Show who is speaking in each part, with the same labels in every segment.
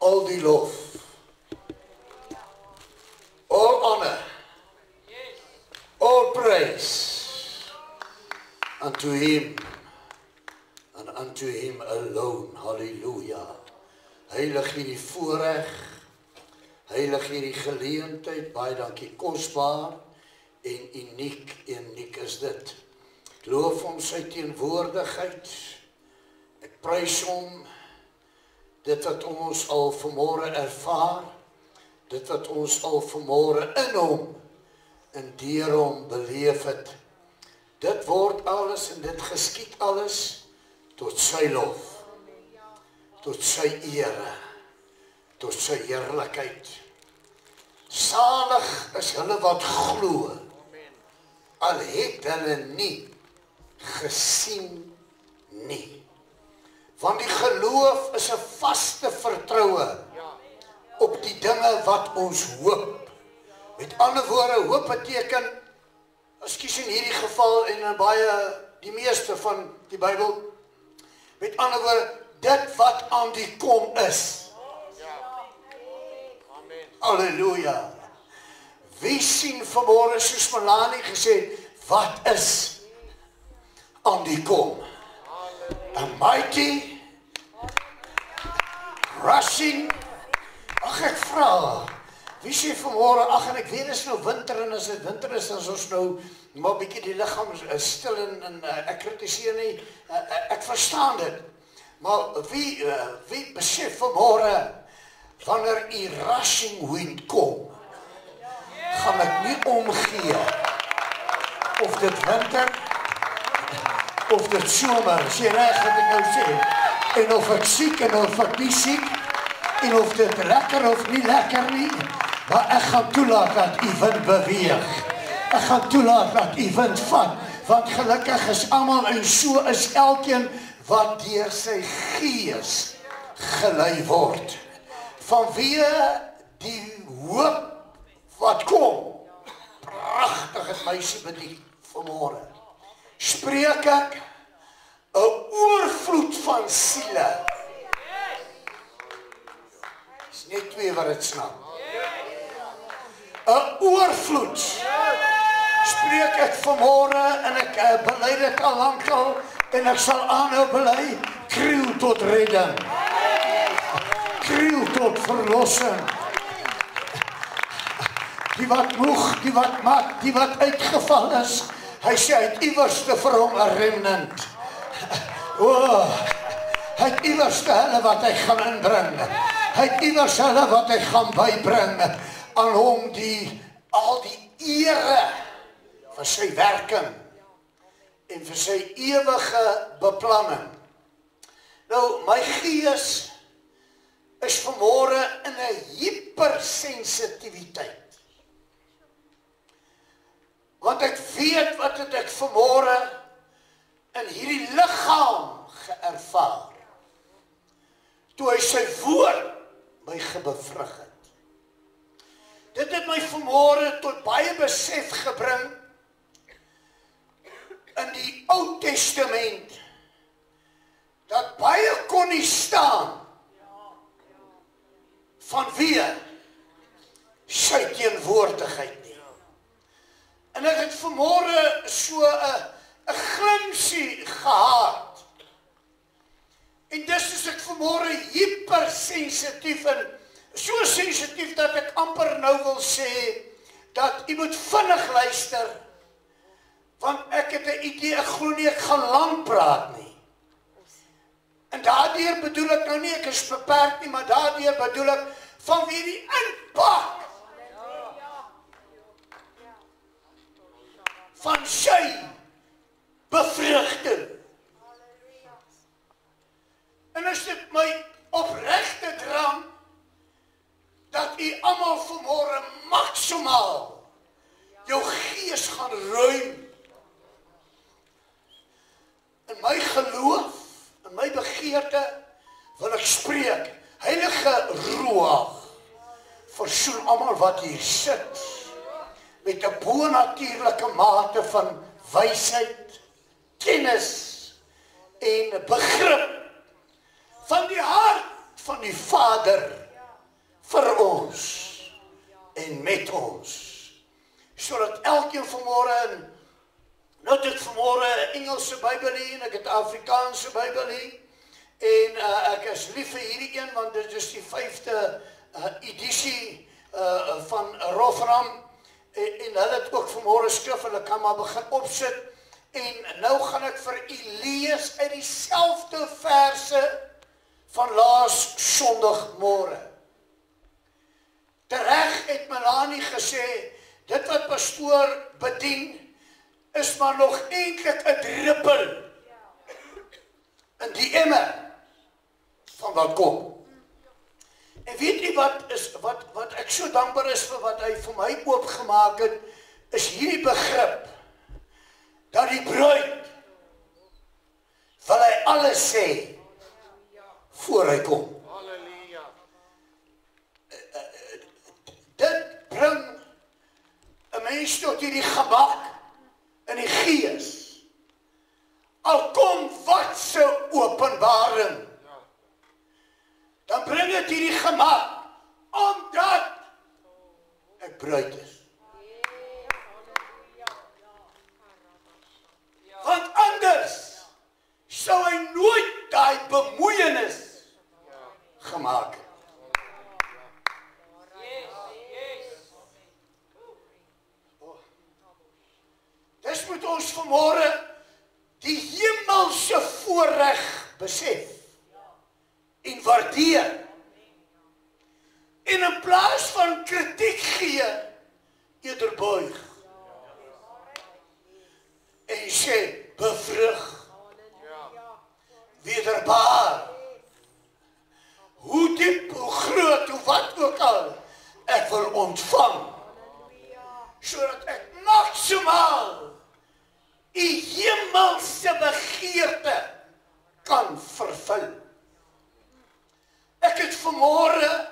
Speaker 1: All die lof, all honor, all praise unto him and unto him alone. Hallelujah. Heilig hierdie voorreg, heilig hierdie geleentheid, baie dankie, kosbaar en uniek is dit. Ek loof hom sy teenwoordigheid, ek prys hom, dit wat ons al vanmôre ervaar, dit wat ons al vanmôre in hom en deur hom beleef het, dit word alles en dit geskied alles tot sy lof, tot sy ere, tot sy heerlikheid. Salig is hulle wat glo, al het hulle nie gesien nie. Want die geloof is 'n vaste vertroue op die dinge wat ons hoop. Met ander woorde, hoop beteken, ekskuus in hierdie geval en in baie, die meeste van die Bybel, met ander woorde, dit wat aan die kom is. Halleluja. Wie sien vanmôre, soos Melanie gesê, wat is aan die kom? A mighty, rushing, ag ek vra, wie sê vanmôre, ag en ek weet is nou winter en as dit winter is, dan is ons nou maar bietjie die liggaam stil en ek kritiseer nie, ek verstaan dit, maar wie besef vanmôre, wanneer die rushing wind kom, gaan ek nie omgee, of dit winter, of dit somer, is jy reg wat ek nou sê, en of ek siek en of ek nie siek, en of dit lekker of nie lekker nie, maar ek gaan toelaat dat die wind beweeg, ek gaan toelaat dat die wind vat, want gelukkig is almal en so is elkeen wat deur sy gees gelei word, vanweë die hoop wat kom, pragtige meisie bedien vanmôre, spreek ek 'n oorvloed van siele. Is net twee wat dit snap. 'n oorvloed. Spreek ek vanmôre en ek bely dit al lank al en ek sal aanhou bely, kriel tot redding. Kriel tot verlossing. Die wat moeg, die wat mat, die wat uitgeval is, hy sê hy het iewerste vir hom 'n remnant. Hy het iewerste hulle wat hy gaan inbring. Hy het iewerste hulle wat hy gaan bybring. Aan hom al die ere vir sy werking en vir sy ewige beplanning. Nou, my gees is vanmôre in 'n hypersensitiwiteit. Want ek weet wat het ek vanmôre in hierdie liggaam geërvaar. Toe hy sy woord my gebevrug het. Dit het my vanmôre tot baie besef gebring in die Ou Testament dat baie kon nie staan vanweë sy teenwoordigheid. En ek het vanmôre so 'n glimpsie gehad. En dis is ek vanmôre hypersensitief en so sensitief dat ek amper nou wil sê dat jy moet vinnig luister, want ek het 'n idee, ek glo nie ek gaan lank praat nie. En daardeur bedoel ek nou nie ek is beperk nie, maar daardeur bedoel ek vanweë die impak van sy bevrugting. En as dit my opregte drang, dat u almal vanmôre maksimaal jou gees gaan ruim. In my geloof, in my begeerte, wil ek spreek, Heilige Ruach, versoen almal wat hier sit, met 'n bonatuurlike mate van wysheid, kennis en begrip van die hart van die Vader vir ons en met ons. Sodat elkeen vanmôre, nou het ek vanmôre 'n Engelse Bybel hier en ek het 'n Afrikaanse Bybel hier. En ek is lief vir hierdie een want dit is die 5de edisie van Rotherham. En hulle het ook vanmôre skrif, hulle kan maar begin opsit. En nou gaan ek vir u lees uit dieselfde verse van laas Sondagmôre. Tereg het Melanie gesê, dit wat pastoor bedien, is maar nog eintlik 'n druppel in die emmer van wat kom. En weet jy wat ek so dankbaar is vir wat hy vir my oopgemaak het, is hierdie begrip, dat die bruid, wil hy alles sê, voor hy kom. Dit bring 'n mens tot hierdie gemak in die gees. Al kom wat se openbaring, dan bring dit hierdie gemak, omdat ek bruid is. Want anders sou hy nooit daai bemoeienis gemaak het. Dis moet ons vanmôre die hemelse voorreg besef en waardeer. En in plaas van kritiek gee, eerder buig. En sê, bevrug, wederbaar. Hoe diep, hoe groot, hoe wat ook al, ek wil ontvang. Sodat ek maksimaal die hemelse begeerte kan vervul. Ek het vanmôre,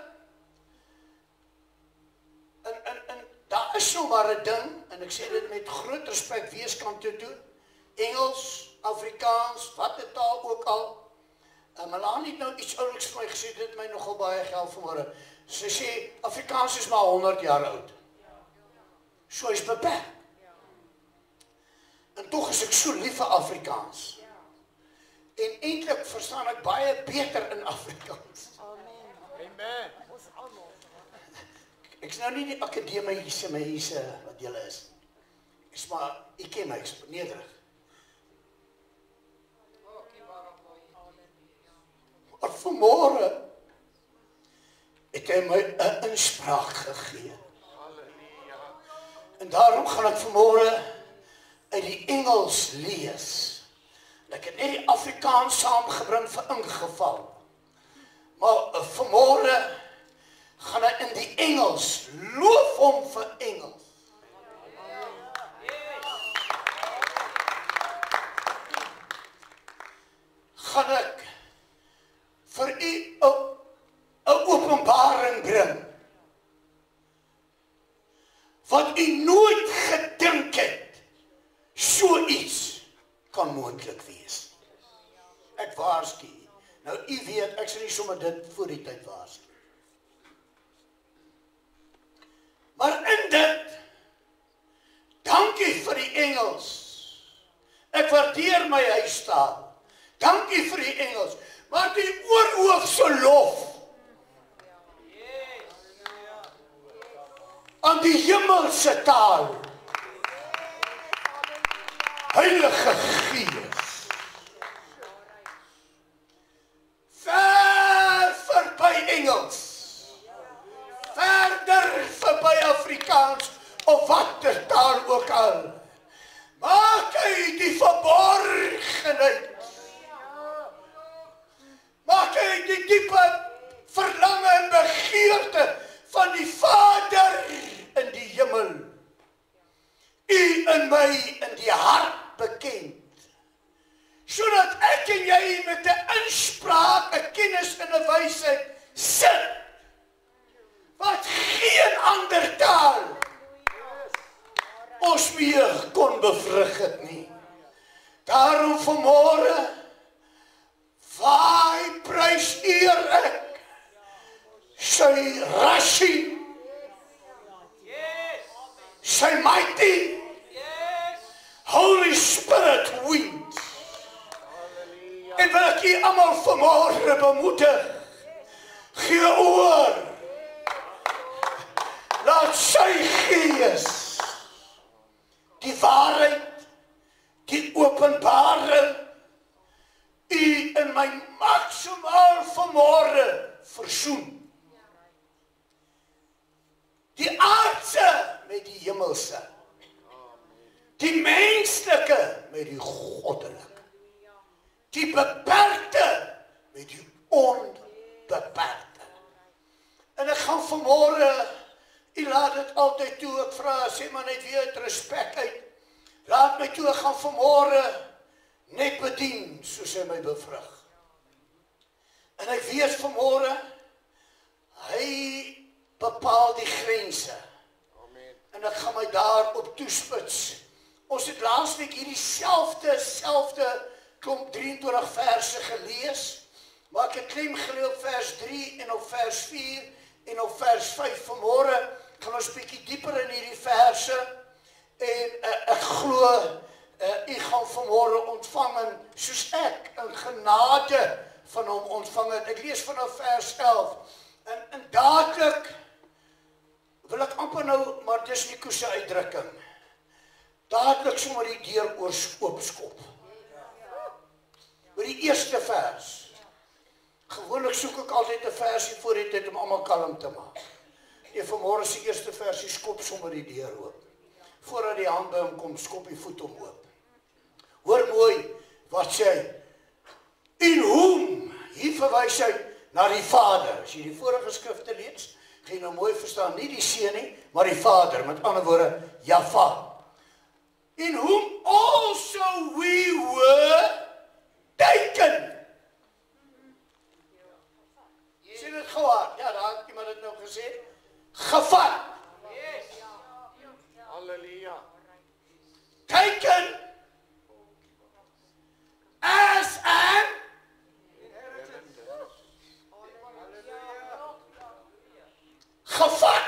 Speaker 1: en daar is nou maar 'n ding, en ek sê dit met groot respek weeskant toe, Engels, Afrikaans, wat het taal ook al. Melanie het nou iets ouliks vir my gesê, dit het my nogal baie geld vanmôre. Sy sê, Afrikaans is maar 100 jaar oud. So is beperk. En tog is ek so lief vir Afrikaans. En eintlik verstaan ek baie beter in Afrikaans. Amen. Ek is nou nie die akademiese mense wat julle is. Ek is maar, ek ken my, ek is nederig. Maar vanmôre het hy my 'n inspraak gegee. En daarom gaan ek vanmôre uit die Engels lees. Ek het net die Afrikaans saamgebring vir ingeval. Maar vanmôre gaan hy in die Engels, loof hom vir Engels. Gaan ek vir u 'n openbaring bring, wat u nooit gedink het, so iets kan moontlik wees. Ek waarsku. Nou u weet, ek sal nie sommer dit voor die tyd waarsku. Maar in dit, dankie vir die Engels. Ek waardeer my huistaal. Dankie vir die Engels. Maar die oorhoofse lof aan die hemelse taal. Heilige Gees. Ver verby Engels. Verder verby Afrikaans of watter taal ook al. Maak hy die verborgenheid. Maak hy die diepe verlange en begeerte van die Vader in die hemel. U in my in die hart bekend. Sodat ek en jy met 'n inspraak, 'n kennis en 'n wysheid sit. Wat geen ander taal ons meer kon bevrug het nie. Daarom vanmôre, waai prys eer ek, sy rashi, sy mighty, Holy Spirit wind. En wil ek hier almal vanmôre bemoedig, gee oor, laat sy gees die waarheid, die openbaring, u in my maksimaal vanmôre versoen. Die aardse met die hemelse, die menslike met die goddelike, die beperkte met die onbeperkte. En ek gaan vanmôre, u laat dit altyd toe, ek vra, sê maar net weer uit respek uit, laat my toe, ek gaan vanmôre net bedien, soos hy my bevrug. En ek weet vanmôre, hy bepaal die grense. En ek gaan my daarop toespits. Ons het laasweek hierdie selfde klomp 23 verse gelees, maar ek het klem gelê op vers 3 en op vers 4 en op vers 5. Vanmôre gaan ons bietjie dieper in hierdie verse en ek glo u gaan vanmôre ontvang en soos ek in genade van hom ontvang het. Ek lees vanaf vers 11 en dadelik wil ek amper nou, maar dis nie koese uitdrukking, dadelik sommer die deur oopskop. Oor die eerste vers. Gewoonlik soek ek altyd 'n versie voor die tyd om almal kalm te maak. Nee, vanmôre se eerste versie skop sommer die deur oop. Voordat die hand by hom kom, skop die voet hom oop. Hoor mooi wat sê hy. In whom, hier verwys hy na die Vader. As jy die vorige skrifte lees, gaan jy nou mooi verstaan, nie die Seun nie, maar die Vader, met ander woorde, Jahva. In whom also we were taken. Sien dit gou aan? Ja, daar het iemand dit nou gesê. Gevat. Halleluja. Taken as an gevat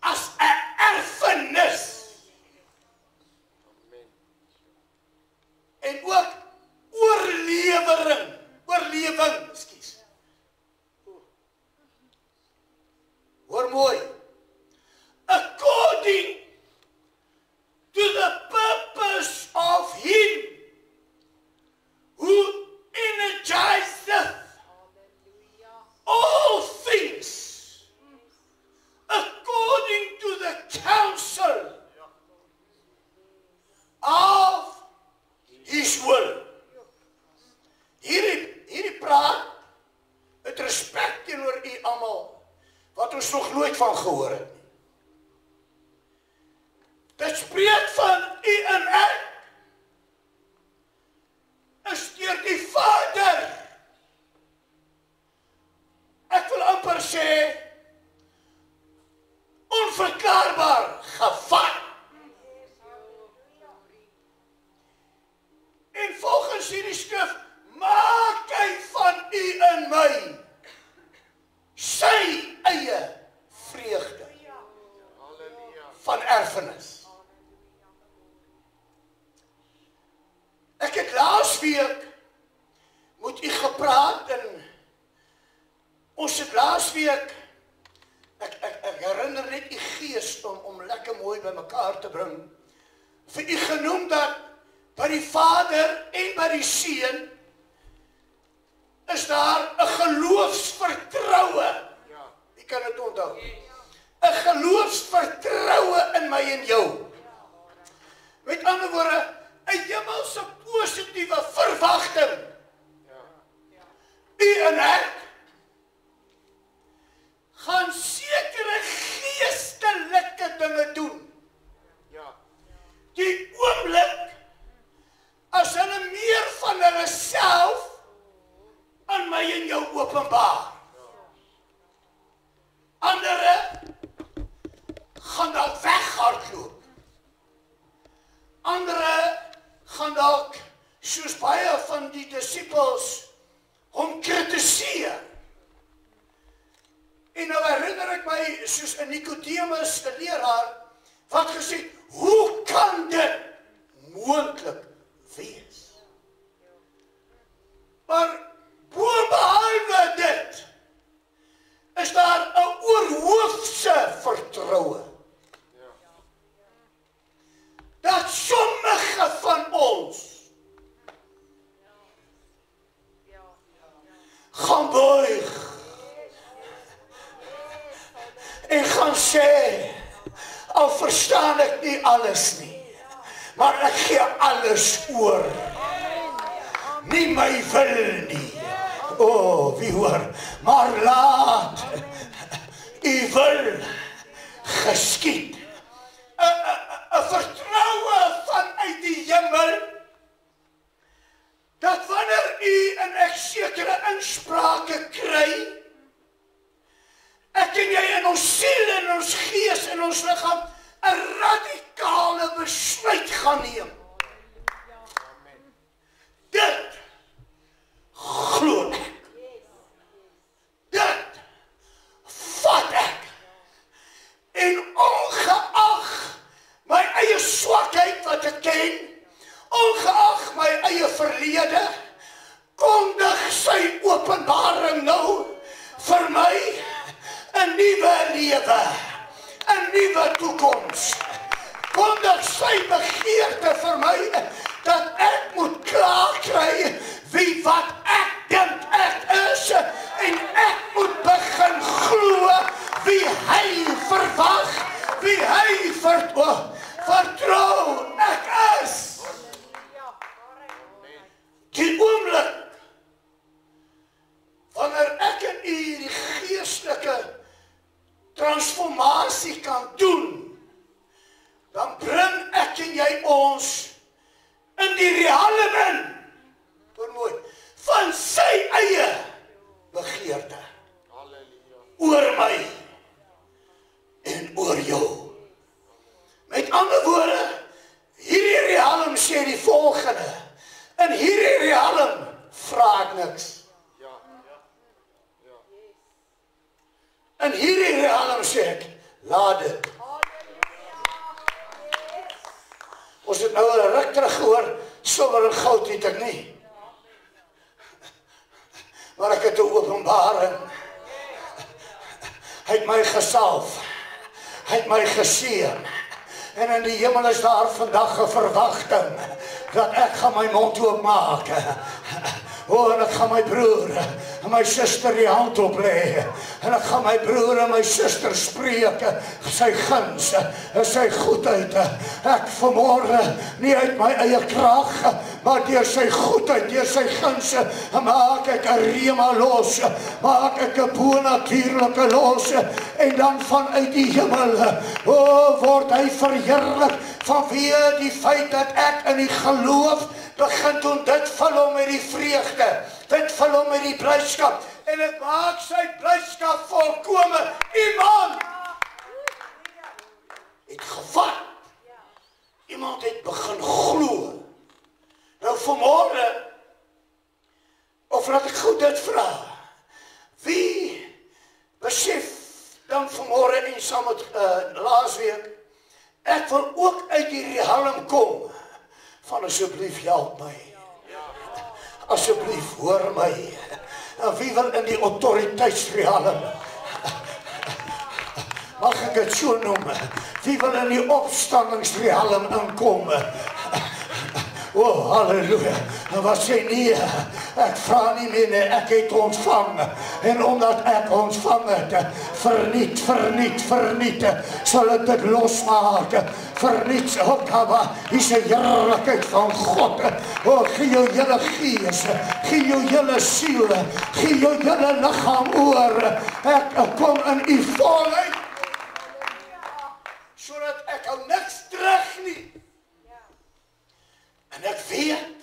Speaker 1: as 'n erfenis. En ook oorlewing, ekskuus. Hoor mooi. According to the purpose of him who energizeth all things according to the counsel of his will. Hierdie praat met respek teenoor u almal, wat ons nog nooit van gehoor het nie. Dit spreek van u en ek, is deur die Vader. Ek wil amper sê, onverklaarbaar gevat. En volgens hierdie skrif, maak hy van u en my sy eie vreugde van erfenis. Ek het laasweek met u gepraat en ons het laasweek, ek herinner net u gees om lekker mooi by mekaar te bring, vir u genoem dat by die Vader en by die Seun is daar 'n geloofsvertroue. Wie kan dit onthou? 'n geloofsvertroue in my en jou. Met ander woorde, 'n hemelse positiewe verwagting. U en ek gaan sekere geestelike dinge doen. Die oomblik as hulle meer van hulle self aan my en jou openbaar. my soos 'n Nicodemus, 'n leraar, wat gesê, hoe kan dit moontlik wees? Maar boonbehalwe dit, is daar 'n oorhoofse vertroue. Dat sommige van ons gaan buig en gaan sê, al verstaan ek nie alles nie, maar ek gee alles oor. Nie my wil nie. O, wie hoor, maar laat u wil geskied. 'n vertroue vanuit die hemel, dat wanneer u en ek sekere insprake kry, ek en jy in ons siel, in ons gees, in ons liggaam, 'n radikale besluit gaan neem. Dit glo ek. Dit vat ek. En ongeag my eie swakheid wat ek ken, ongeag my eie verlede, kondig sy openbaring nou vir my 'n nuwe lewe, 'n nuwe toekoms. Kondig sy begeerte vir my dat ek moet klaar kry wie wat ek dink ek is, en ek moet begin glo wie hy verwag, wie hy vertrou ek is. Die oomblik wanneer ek en u die geestelike transformasie kan doen, dan bring ek en jy ons in die realm in, hoor mooi, van sy eie begeerte oor my en oor jou. Met ander woorde, hierdie realm sê die volgende, in hierdie realm vra ek niks. In hierdie realm sê ek, laat dit. Ons het nou 'n ruk terug gehoor, silwer en goud het ek nie. Maar ek het 'n openbaring. Hy het my gesalf. Hy het my geseën. En in die hemel is daar vandag 'n verwagting dat ek gaan my mond oopmaak. O, en ek gaan my broer en my suster die hand oplê. En ek gaan my broer en my suster spreek sy guns en sy goedheid. Ek vanmôre nie uit my eie krag, maar deur sy goedheid, deur sy guns, maak ek 'n rema los, maak ek 'n bonatuurlike los, en dan vanuit die hemel, o, word hy verheerlik vanweë die feit dat ek in die geloof begin doen. Dit vul hom met die vreugde, dit vul hom met die blydskap, en dit maak sy blydskap volkome. Iemand het gevat, iemand het begin glo. Nou vanmôre, of laat ek goed dit vra, wie besef dan vanmôre en saam met laasweek, ek wil ook uit die realm kom van asseblief help my. Asseblief hoor my. En wie wil in die autoriteitsrealm? Mag ek dit so noem? Wie wil in die opstandingsrealm inkom? Oh, halleluja. En wat sê nee, ek vra nie meer nie, ek het ontvang. En omdat ek ontvang het, verniet, sal ek dit losmaak. Verniet, Okaba, is 'n heerlikheid van God. O, gee jou hele gees, gee jou hele siel, gee jou hele liggaam oor. Ek kom in u volheid, sodat ek al niks terug nie. En ek weet,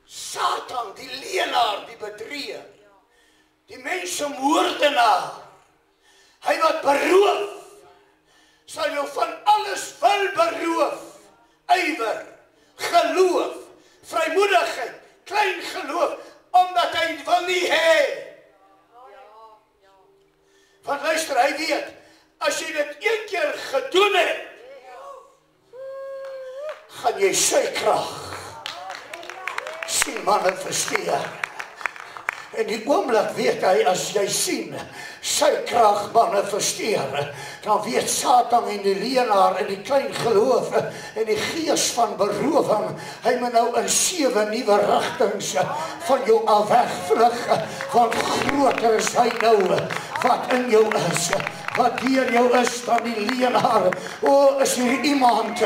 Speaker 1: Satan, die leenaar, die bedrieger, die mensemoordenaar, hy wat beroof, sal jou van alles wil beroof. Ywer, geloof, vrymoedigheid, klein geloof, omdat hy wil nie hê. Want luister, Luister, hy weet, as jy dit een keer gedoen het, gaan jy sy krag sien manifesteer. En die oomblik weet hy, as jy sien, sy krag manifesteer, dan weet Satan en die leenaar en die klein geloof en die gees van berowing, hy moet nou in 7 nuwe rigtings van jou af wegvlug, want groter is hy nou wat in jou is, wat deur jou is dan die leenaar. O, is hier iemand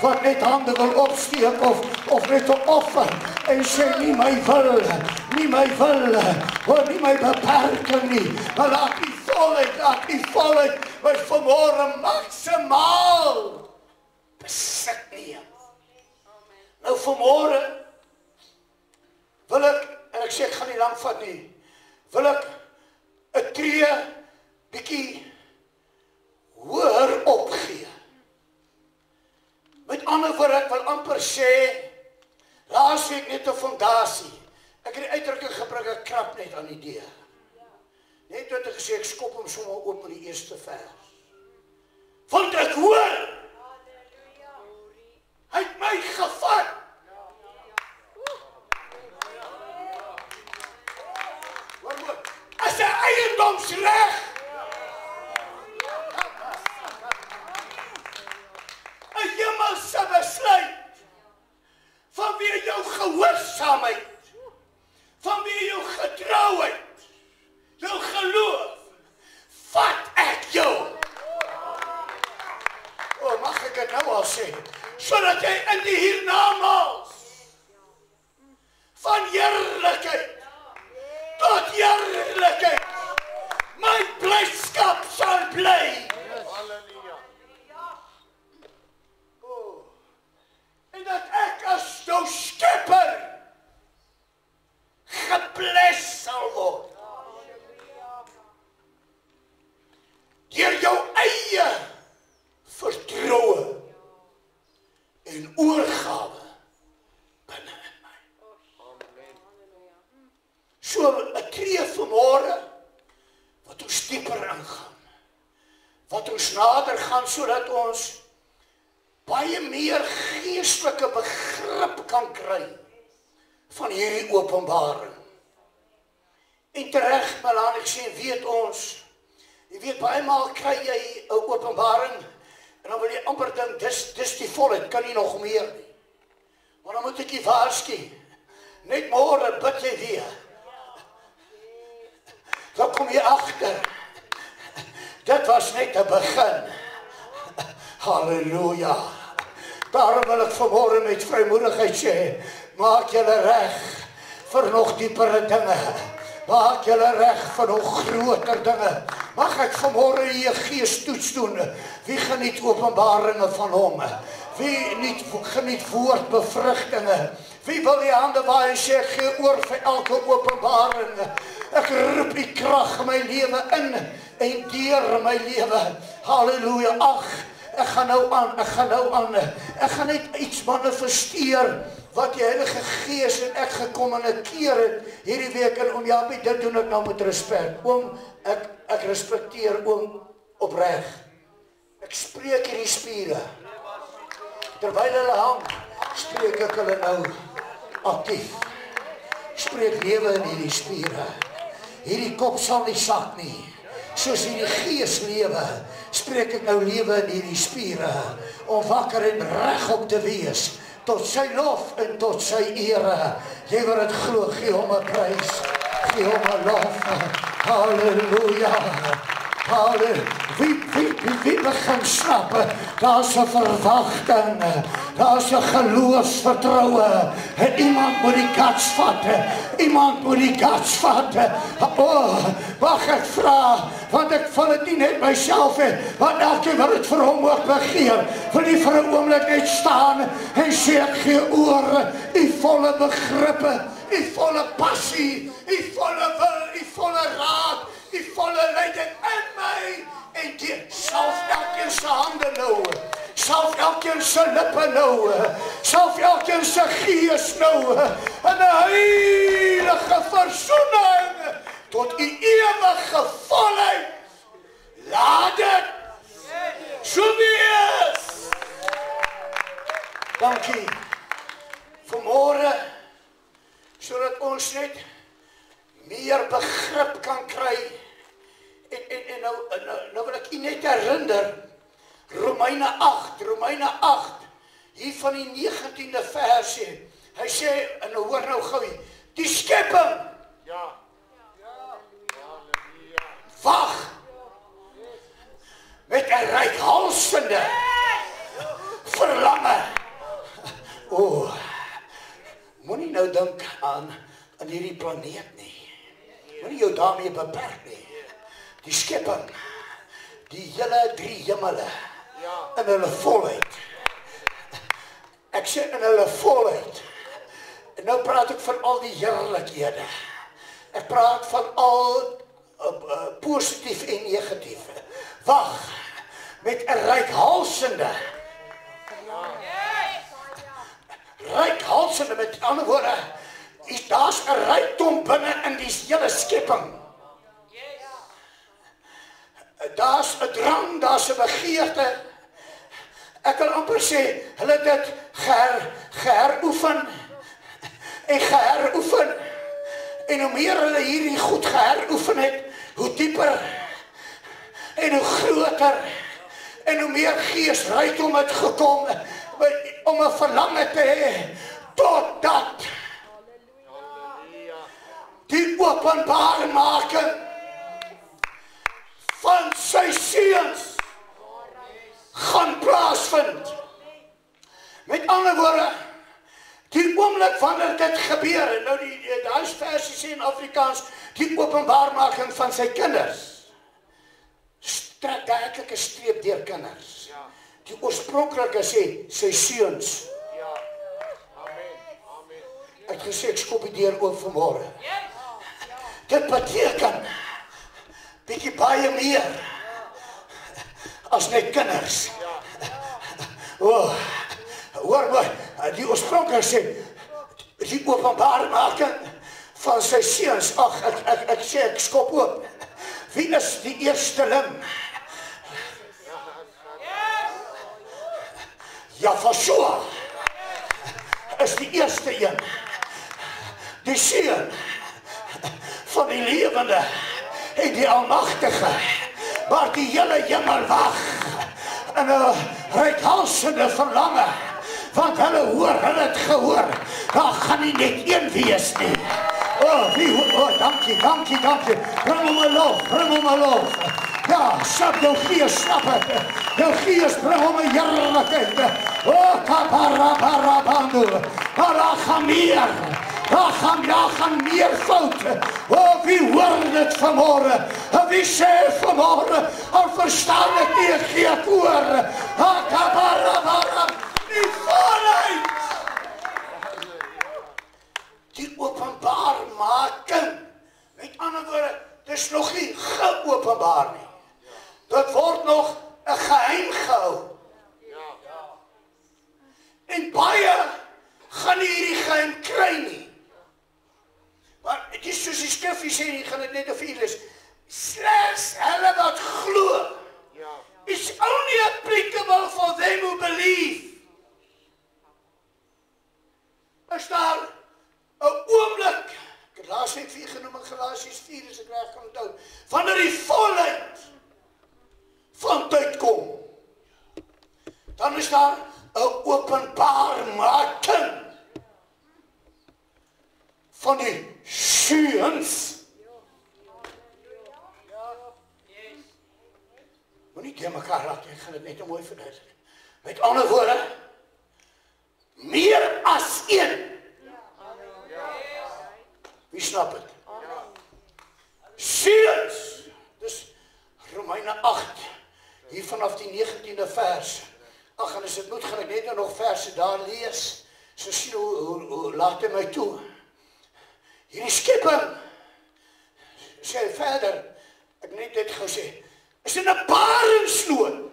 Speaker 1: wat net hande wil opsteek of net 'n offer en sê nie my wil, nie my beperking nie, maar laat die volheid wat vanmôre maksimaal besit neem. Nou vanmôre wil ek, en ek sê ek gaan nie lank vat nie, wil ek 'n tree bietjie hoër opgee. Met ander woorde, ek wil amper sê, laasweek net 'n fondasie. Ek het die uitdrukking gebruik, ek krap net aan die deur. Net wat ek gesê, ek skop hom sommer oop met die eerste vers. Want ek hoor, hy het my gevat. As 'n eiendomsreg. 'n hemelse besluit vanweë jou gehoorsaamheid, vanweë jou getrouheid, jou geloof, vat ek jou. O, mag ek dit nou al sê, sodat jy in die hiernamaals van heerlikheid tot heerlikheid my blydskap sal bly. O, en dat ek as jou skepper gebless sal word. Deur jou eie vertroue en oorgawe binne in my. So 'n tree vanmôre wat ons dieper ingaan, wat ons nader gaan sodat ons baie meer geestelike begrip kan kry van hierdie openbaring. En tereg, maar laat ek sê, weet ons, jy weet, baie maal kry jy 'n openbaring en dan wil jy amper dink, dis die volheid, kan nie nog meer nie. Maar dan moet ek jy waarsku, net môre bid jy weer. Dan kom jy agter, dit was net 'n begin. Halleluja. Daarom wil ek vanmôre met vrymoedigheid sê, maak julle reg vir nog diepere dinge. Maak julle reg vir nog groter dinge. Mag ek vanmôre hier gees toets doen. Wie geniet openbaringe van hom? Wie geniet woordbevrugtinge? Wie wil die hande waai en sê, ek gee oor vir elke openbaring. Ek roep die krag in my lewe in en deur my lewe. Halleluja. Ag, ek gaan nou aan. Ek gaan net iets manifesteer wat die Heilige Gees en ek gekommunikeer het hierdie week. En oom Japie, dit doen ek nou met respek. Oom, ek respekteer oom opreg. Ek spreek hierdie spiere. Terwyl hulle hang, spreek ek hulle nou aktief. Spreek lewe in hierdie spiere. Hierdie kop sal nie sak nie. Soos hierdie gees lewe, spreek ek nou lewe in hierdie spiere, om wakker en regop te wees, tot sy lof en tot sy ere. Jy wat dit glo, gee hom 'n prys, gee hom 'n lof. Halleluja. Wie begin snap, daar's 'n verwagting, daar's 'n geloofsvertroue, en iemand moet die guts vat, mag ek vra, want ek wil dit nie net myself hê, want elkeen wat dit vir hom ook begeer, wil nie vir 'n oomblik net staan en sê, ek gee oor, u volle begrippe, u volle passie, u volle wil, u volle raad, die volle leiding in my en die salf elkeen se hande nou, salf elkeen se lippe nou, salf elkeen se gees nou, en 'n heilige verzoening tot u ewige volheid net herinner, Romeine 8, hier van die 19de vers sê, hy sê, en hoor nou gou, die skepping, wag, met 'n reikhalsende verlange. Moenie nou dink aan hierdie planeet nie. Moenie jou daarmee beperk nie. Die skepping, die hele 3 hemele, in hulle volheid. Ek sê in hulle volheid. En nou praat ek van al die heerlikhede. Ek praat van al positief en negatief. Wag, met 'n reikhalsende. Reikhalsende, met ander woorde, daar's 'n rykdom binne in die hele skepping. Daar's 'n drang, daar's 'n begeerte. Ek wil amper sê, hulle het dit geheroefen en geheroefen. En hoe meer hulle hierdie goed geheroefen het, hoe dieper en hoe groter en hoe meer geesrykdom het gekom om 'n verlange te hê totdat die openbarmaking van sy seuns gaan plaasvind. Met ander woorde, die oomblik wanneer dit gebeur, nou daai versie sê in Afrikaans, die openbarmaking van sy kinders, trek werklik 'n streep deur kinders. Die oorspronklike sê, sy seuns. Ek het gesê, ek skop die deur oop vanmôre. Dit beteken, bietjie baie meer, as net kinders. Hoor my, die oorspronklik sê, die openbarmaking van sy seuns, ag, ek sê, ek skop oop. Wie is die eersteling? Jafashua is die eerste een. Die seun van die lewende en die almagtige, waar die hele hemel wag in 'n reikhalsende verlange, want hulle het gehoor, daar gaan nie net een wees nie. Dankie. Bring hom 'n lof. Ja, sap jou gees, snap het. Jou gees bring hom 'n heerlikheid. Kaparabandu. Maar daar gaan meer fout. Wie hoor dit vanmôre? Wie sê vanmôre? Al verstaan ek nie, ek gee ek oor. Die volheid. Die openbarmaking. Met ander woorde, dis nog nie geopenbaar nie. Dit word nog 'n geheim gehou. En baie gaan nie hierdie geheim kry nie. Maar dit is soos die skrifgie sê, ek gaan dit net vir julle lees. Slegs hulle wat glo. It's only applicable for them who believe. Is daar 'n oomblik, ek het laas net 4 genoem, Galasiërs 4 as ek reg kan onthou, wanneer die volheid van tyd kom, dan is daar 'n openbarmaking van die seuns. Moenie teen mekaar laat, ek gaan dit net mooi verduidelik. Met ander woorde, meer as een. Wie snap het? Seuns. Dus Romeine 8, hier vanaf die 19de vers. Ag, en as dit moet, gaan ek net nog verse daar lees. So sien hoe laat hy my toe. Hierdie skepping, sê verder, ek net dit gesê, is in 'n baringsnood.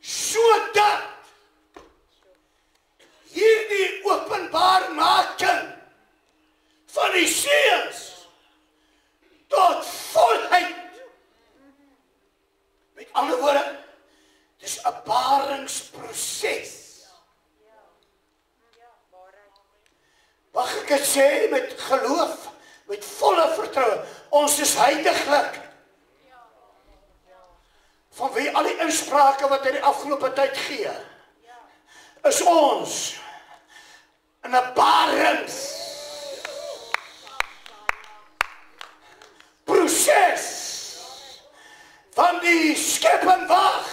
Speaker 1: Sodat hierdie openbarmaking van die seuns tot volheid. Met ander woorde, dis 'n baringsproses. Mag ek dit sê met geloof, met volle vertroue, ons is heiliglik. van wie al die insprake wat hy die afgelope tyd gee, is ons in 'n barings proses van die skepping wag,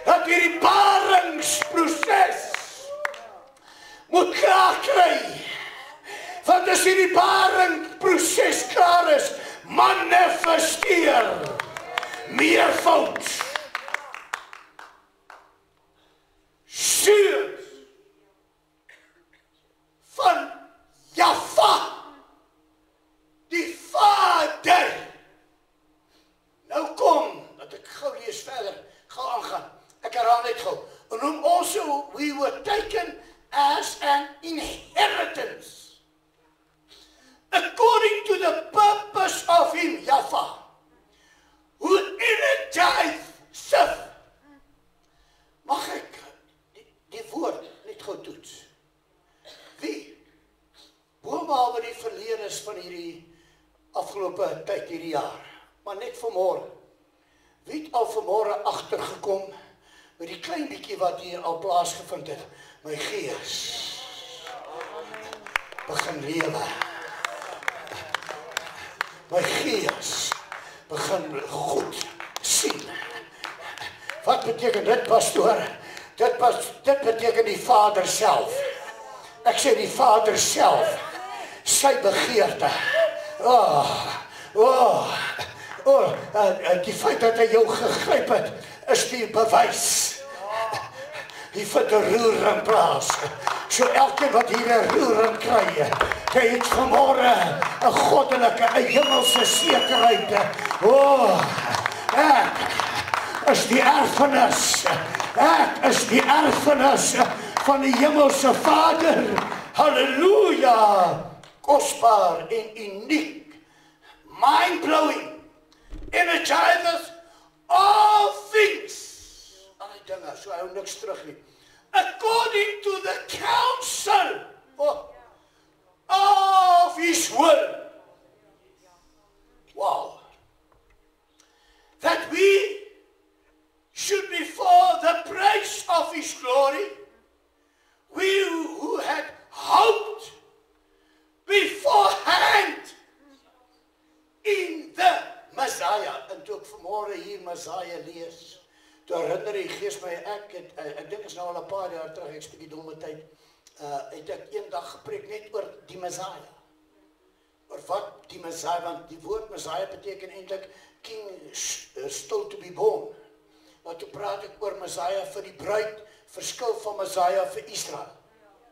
Speaker 1: dat hierdie baringsproses moet klaar kry. Want as hierdie baringsproses klaar is, manifesteer meervoud. Seun van Jahwe, die Vader. Nou kom, dat ek gou lees verder, gou aangaan. Ek herhaal net gou. En whom also we were taken as an inheritance, according to the purpose of him, Jahwe, who energizeth. Mag ek die woord net gou toets? Wie? Boonbehalwe die verleerders van hierdie afgelope tyd, hierdie jaar, maar net vanmôre. Wie het al vanmôre agtergekom met die klein bietjie wat hier al plaasgevind het? My gees begin lewe. My gees begin goed sien. Wat beteken dit, pastoor? Dit beteken die Vader self. Ek sê die Vader self, sy begeerte. Die feit dat hy jou gegryp het, is die bewys. Die vind 'n roering plaas. So elkeen wat hier 'n roering kry, hy het vanmôre 'n goddelike, 'n hemelse sekerheid. Ek is die erfenis. Ek is die erfenis van die hemelse Vader. Halleluja! Kosbaar en uniek. Mind-blowing. Energizes all things. Alle dinge, so hou niks terug nie. According to the counsel of his will. Wow. That we should be for the praise of his glory, we who had hoped beforehand in the Messiah. En toe ek vanmôre hier Messiah lees, toe herinner die Gees my, ek dink is nou al 'n paar jaar terug, ek is bietjie domme tyd, het ek eendag gepreek net oor die Messiah. Oor wat die Messiah, want die woord Messiah beteken eintlik king still to be born. Maar toe praat ek oor Messiah vir die bruid, verskil van Messiah vir Israel.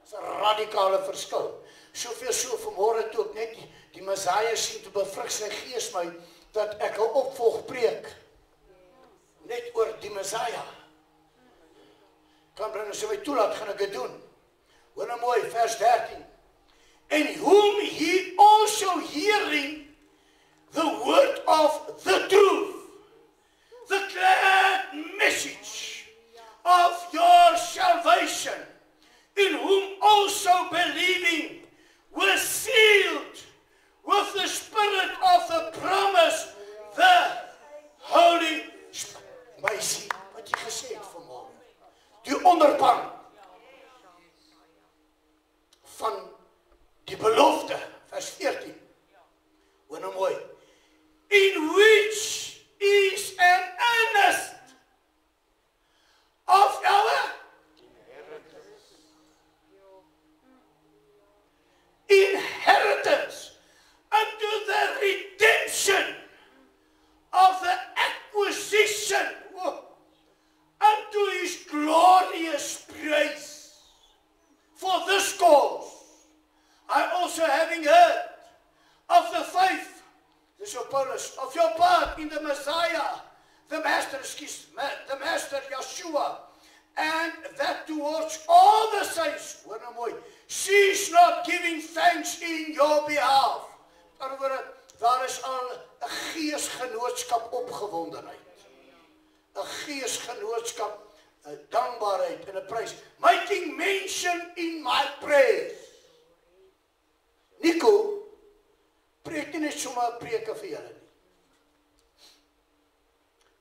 Speaker 1: Dis 'n radikale verskil. Soveel so vanmôre toe ek net die Messiah sien, toe bevrug sy Gees my, dat ek 'n opvolg preek. Net oor die Messiah. Kan bring as jy my toelaat, gaan ek dit doen. Hoor nou mooi, vers 13. And whom he also hearing the word of the truth, the glad message of your salvation, in whom also believing were sealed with the spirit of the promise, the Holy Spirit. Maar jy sien wat jy gesê het vanmôre. Die onderpand van die belofte, vers 14. Hoor nou mooi. In which is an earnest of our inheritance unto the redemption of the acquisition unto his glorious praise. For this cause, I also having heard of the faith, this is Paulus, of your part in the Messiah, the Master Yeshua, and that towards all the saints, cease not giving thanks in your behalf. Daar is al 'n geesgenootskap opgewondenheid. 'n geesgenootskap, 'n dankbaarheid en 'n prys. Making mention in my praise. Nico, preek nie net sommer preke vir julle nie.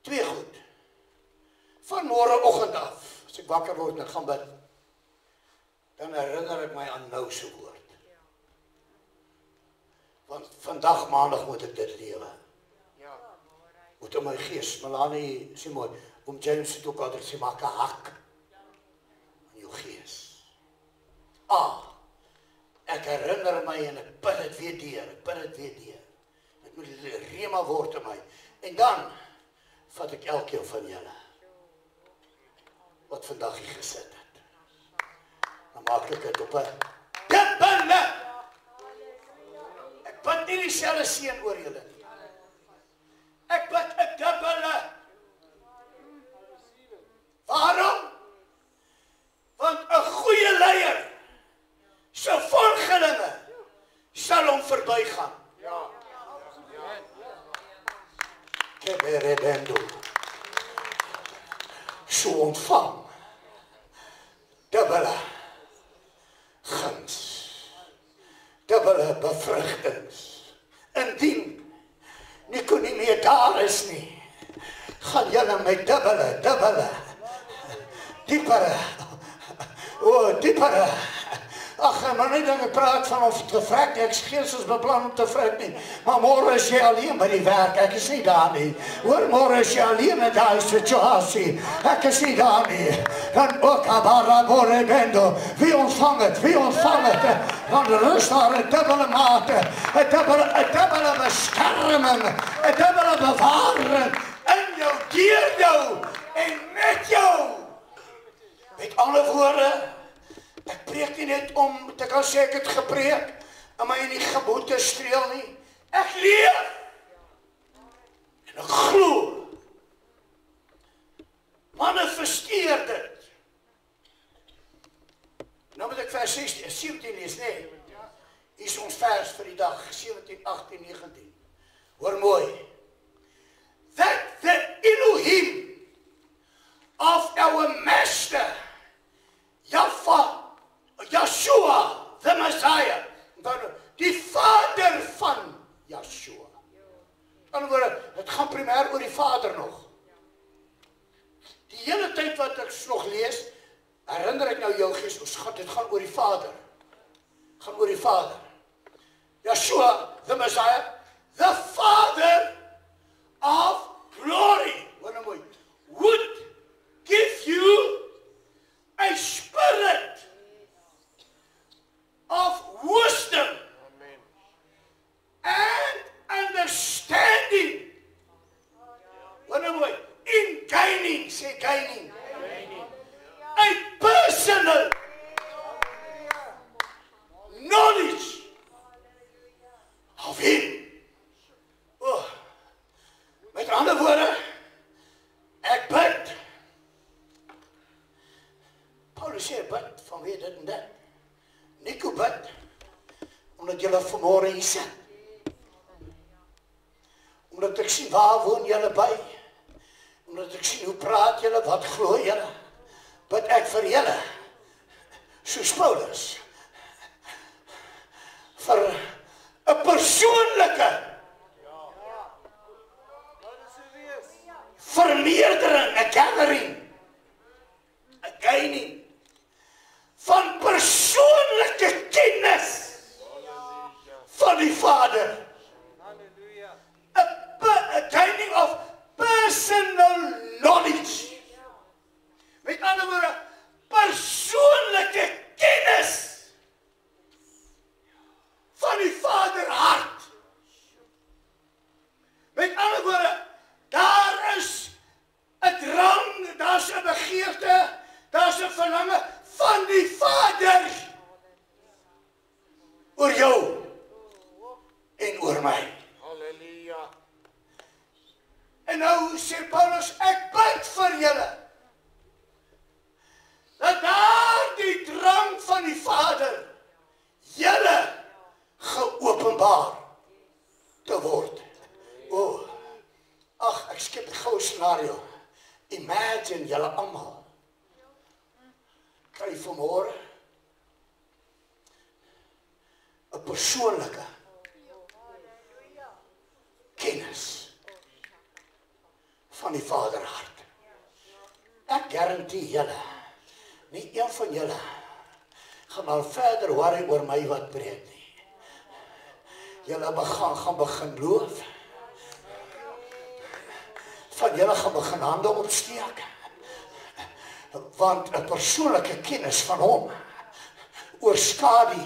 Speaker 1: Twee goed. van môreoggend af, as ek wakker word en ek gaan bid, dan herinner ek my aan nou se woord. Want vandag maandag moet ek dit lewe. Moet in my gees, Melanie, sê mooi, James het ook altyd sê, maak 'n hak in jou gees. Ek herinner my en ek bid dit weer deur, Dit moet 'n rema word in my. En dan vat ek elkeen van julle wat vandag hier gesit het. Dan maak ek dit op 'n dubbele. Ek bid nie dieselfde seën oor julle nie. Ek bid 'n dubbele. Waarom? Want 'n goeie leier se volgelinge sal hom verbygaan. Keberebendo. So ontvang dubbele guns, dubbele bevrugtings. Indien Nico nie meer daar is nie, gaan julle met dubbele, diepere, diepere. Ag, maar nie dat ek praat van of te vrek, ek gees is beplan om te vrek nie. Maar môre is jy alleen by die werk, ek is nie daar nie. Hoor, môre is jy alleen in daai situasie, ek is nie daar nie. Dan ook Abaraborebendo, wie ontvang het? Dan rus daar 'n dubbele mate, 'n dubbele beskerming, 'n dubbele bewaring in jou, deur jou en met jou. Met ander woorde, ek preek nie net om te kan sê ek het gepreek en my in die gebote streel nie. Ek leef en ek glo. Manifesteer dit. Nou moet ek vers 17 lees, nee. Hier is ons vers vir die dag, 17, 18, 19. Hoor mooi. That the Elohim of our Master, Yeshua, the Messiah, die Vader van Yeshua. In ander woorde, het gaan primêr oor die Vader nog. Die hele tyd wat ek nog lees, herinner ek nou jou gees, dit gaan oor die Vader. Gaan oor die Vader. Yeshua, the Messiah, the Father of glory. Hoor nou mooi. Would give you a spirit of wisdom and understanding. Hoor nou mooi. In gaining, say gaining. A personal knowledge of him. Met ander woorde, ek bid. Paulus sê bid vanweer dit en dit. Nico bid, omdat julle vanmôre hier sit. Omdat ek sien waar woon julle by. Omdat ek sien hoe praat julle, wat glo julle. Bid ek vir julle, soos Paulus, vir 'n persoonlike vermeerdering, 'n gathering, 'n gaining van persoonlike kennis van die Vader. 'n gaining of personal knowledge. Met ander woorde, persoonlike kennis van die Vader hart. Met ander woorde, daar is 'n drang, daar's 'n begeerte, daar's 'n verlange van die Vader oor jou en oor my. Halleluja. En nou sê Paulus, ek bid vir julle, dat daar die drang van die Vader julle geopenbaar te word. Ag, ek skep 'n goue scenario. Imagine julle almal kry vanmôre 'n persoonlike kennis van die Vader hart. Ek garantie julle, nie een van julle gaan al verder worry oor my wat preek nie. Julle gaan begin loof. Van julle gaan begin hande opsteek. Want 'n persoonlike kennis van hom oorskadu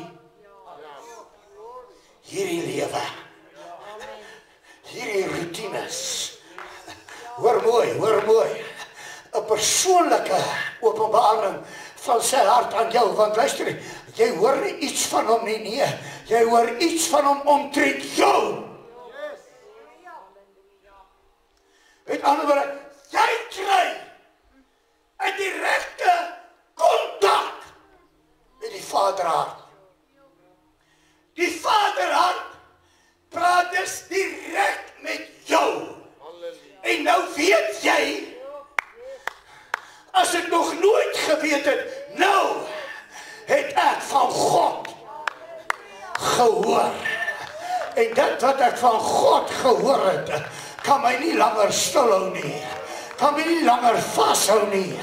Speaker 1: hierdie lewe. Hierdie routines. Hoor mooi. 'n persoonlike openbaring van sy hart aan jou, want luister, jy hoor nie iets van hom nie, nee, jy hoor iets van hom omtrent jou. Met ander woorde, jy kry 'n direkte kontak met die Vaderhart. Die Vaderhart praat dus direk met jou. En nou weet jy, as ek nog nooit geweet het, nou het ek van God gehoor. En dit wat ek van God gehoor het, kan my nie langer stilhou nie. Kan my nie langer vashou nie.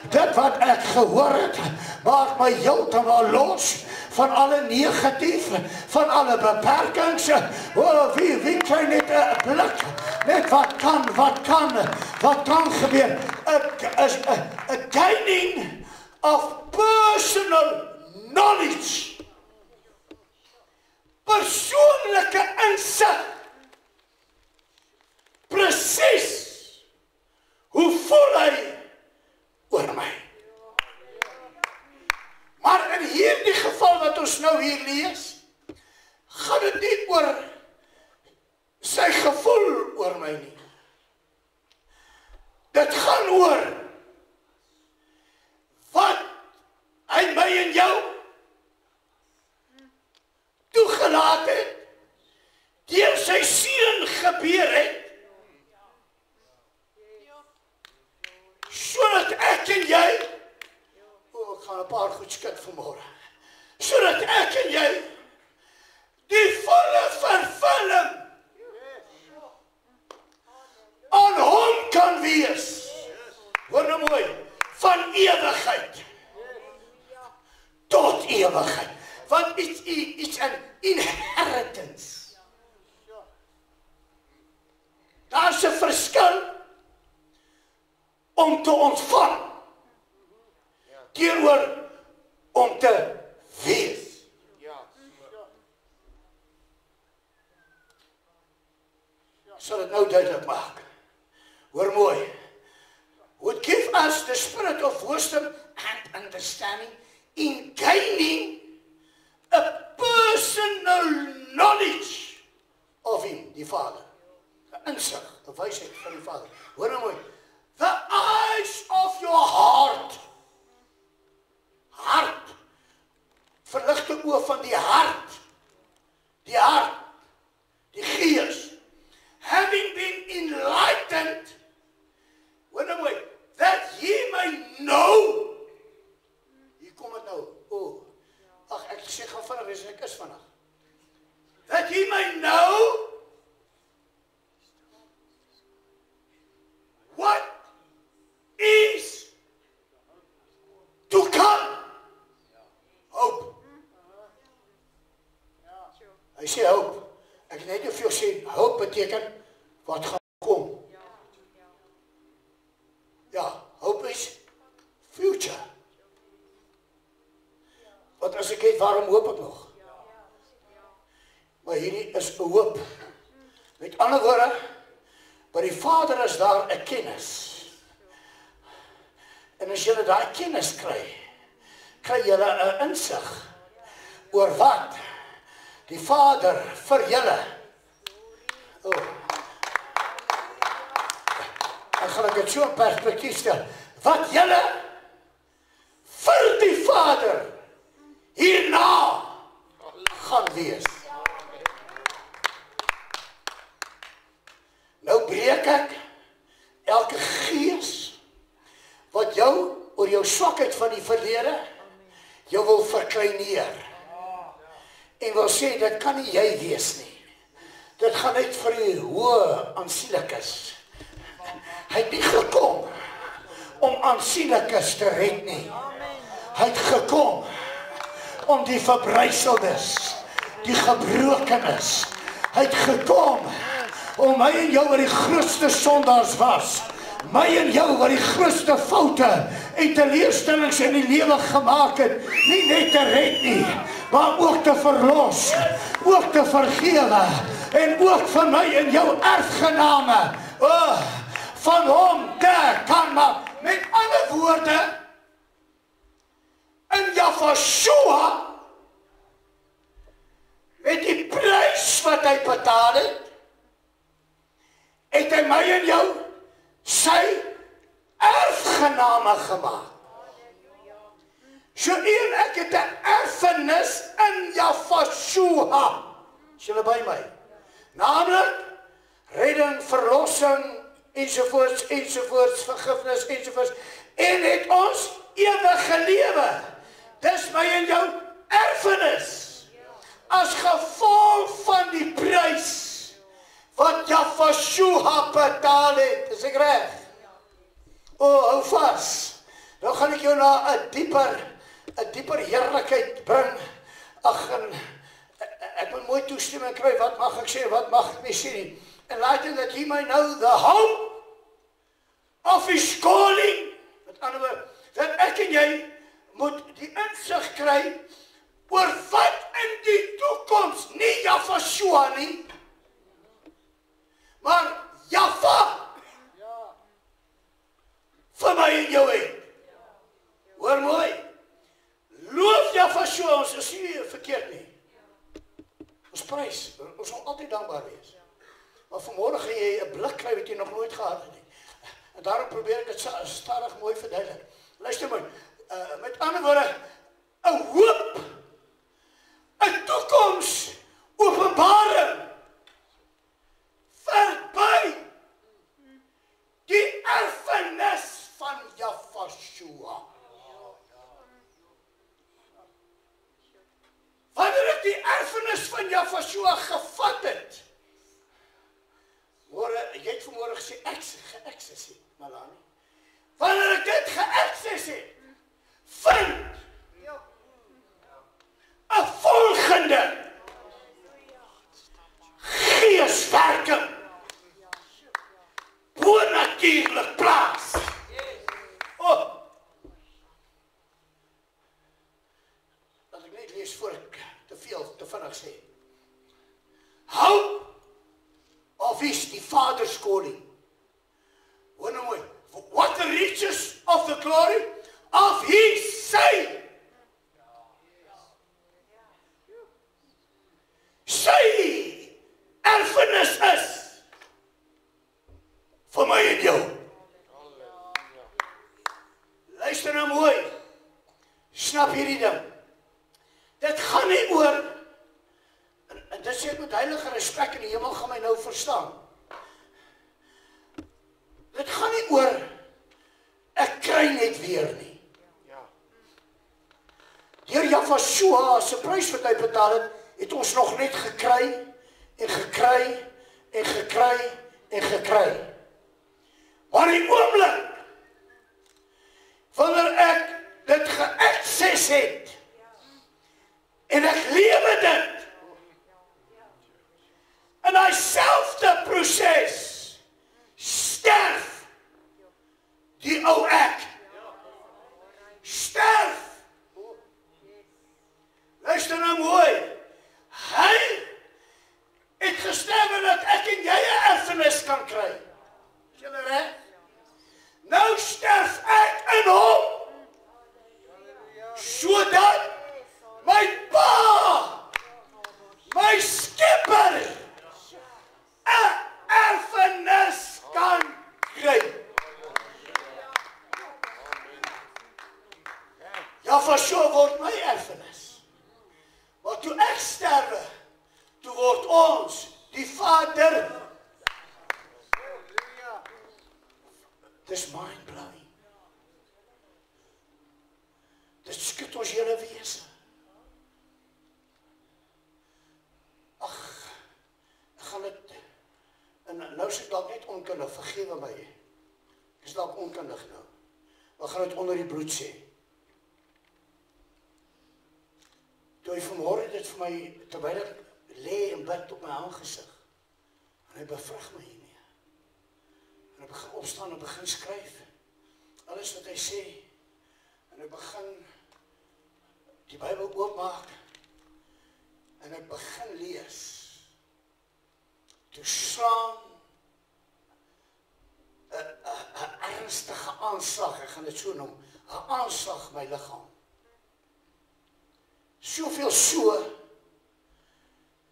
Speaker 1: Dit wat ek gehoor het, maak my heeltemal los van alle negatief, van alle beperkings. Oh, wie kry net 'n blik, net wat kan gebeur. A gaining of personal knowledge. Persoonlike insig. Presies hoe voel hy oor my. Maar in hierdie geval wat ons nou hier lees, gaan dit nie oor sy gevoel oor my nie. Dit gaan oor wat hy my en jou toegelaat het, deur sy seun gebeur het, sodat ek en jy, ek gaan 'n paar goed skit vanmôre, sodat ek en jy die volle vervulling aan hom kan wees. Hoor nou mooi, van ewigheid tot ewigheid. Want it's an inheritance. Daar's 'n verskil om te ontvang teenoor om te wees. Ek sal dit nou duidelik maak. Hoor mooi. Would give us the spirit of wisdom and understanding in gaining a personal knowledge of him, die Vader. 'n insig, 'n wysheid van die Vader. Hoor nou mooi. The eyes of your heart. Hart. Verligte oë van die hart. Die hart. Die gees. Having been enlightened. Hoor nou mooi. That ye may know. Hier kom het nou. Ag, ek sê gaan vinnig wees, ek is vinnig. That ye may know what is to come. Hoop. Hy sê hoop. Ek net nie veel sê, hoop beteken wat gaan kom. Ja, hoop is future. Want as ek weet, waarom hoop ek nog? Maar hierdie is 'n hoop. Met ander woorde, by die Vader is daar 'n kennis. En as julle daai kennis kry, kry julle 'n insig oor wat die Vader vir julle. Ek gaan dit so in perspektief stel. Wat julle vir die Vader hierna gaan wees. Nou breek ek elke gees wat jou oor jou swakheid van die verlede jou wil verkleineer. En wil sê, dit kan nie jy wees nie. Dit gaan net vir die hoë aansienlikes. Hy het nie gekom om aansienlikes te red nie. Hy het gekom om die verbryseldes, die gebrokenes. Hy het gekom om my en jou wat die grootste sondaars was, my en jou wat die grootste foute en teleurstellings in die lewe gemaak het, nie net te red nie, maar ook te verlos, ook te vergewe, en ook vir my en jou erfgename van hom te kan maak. Met ander woorde, in Yahshua, met die prys wat hy betaal het, het hy my en jou sy erfgename gemaak. So en ek het 'n erfenis in Yahshua. Is julle by my? Naamlik redding, verlossing, ensovoorts, vergifnis, ensovoorts. En het ons ewige lewe. Dis my en jou erfenis. As gevolg van die prys wat Yahshua betaal het. Is ek reg? Hou vas. Dan gaan ek jou na 'n dieper heerlikheid bring. Ag, ek moet mooi toestemming kry, wat mag ek sê, wat mag ek nie sê nie. And later that he may know the hope of his calling. Met ander woorde, dat ek en jy moet die insig kry oor wat in die toekoms, nie Yahshua nie, maar Jahwe vir my en jou het. Hoor mooi, loof Yahshua, ons is nie verkeerd nie. Ons prys, ons sal altyd dankbaar wees. Maar vanmorgen gaan jy 'n blik kry wat jy nog nooit gehad het nie. En daarom probeer ek dit stadig mooi verduidelik. Luister my, met ander woorde, 'n hoop, 'n toekoms, openbaring, verby die erfenis van Yahshua. Wanneer ek die erfenis van Yahshua gevat het, jy het vanmorgen gesê, ge-access het, Malani. Wanneer ek dit ge-access het, vind 'n volgende geeswerking bonatuurlik plaas. Laat ek net lees voor ek te vinnig sê. Hope of his, die Vader's calling. Hoor nou mooi. What the riches of the glory of his say. Sy erfenis is vir my en jou. Luister nou mooi. Snap hierdie ding. Dit gaan nie oor, en dit sê ek met heilige respek in die hemel gaan my nou verstaan. Dit gaan nie oor, ek kry net weer nie. Deur Yahshua se prys wat hy betaal het ons nog net gekry, en gekry, en gekry, en gekry. Maar die oomblik, wanneer ek dit ge-access het, en ek lewe dit, in die selfde proses, sterf die ou ek. Sterf. Luister nou mooi. Hy het gesterwe dat ek en jy 'n erfenis kan kry. Is julle reg? Nou sterf ek in hom. Sodat my Pa, my Skepper, 'n erfenis kan kry. Yahshua word my erfenis. Maar toe ek sterwe, toe word ons die Vader. Dis mind-blowing. Dit skud ons hele wese. Ag, ek gaan dit, en nou is ek dalk net onkundig, vergewe my. Ek is dalk onkundig nou. Wat gaan dit onder die bloed sê? Toe hy vanmôre dit vir my, terwyl ek lê en bid op my aangesig, en hy bevrug my hiermee. En ek begin opstaan en begin skryf, alles wat hy sê, en ek begin die Bybel oopmaak, en ek begin lees. Toe slaan 'n ernstige aanslag, ek gaan dit so noem, 'n aanslag my liggaam. Soveel so,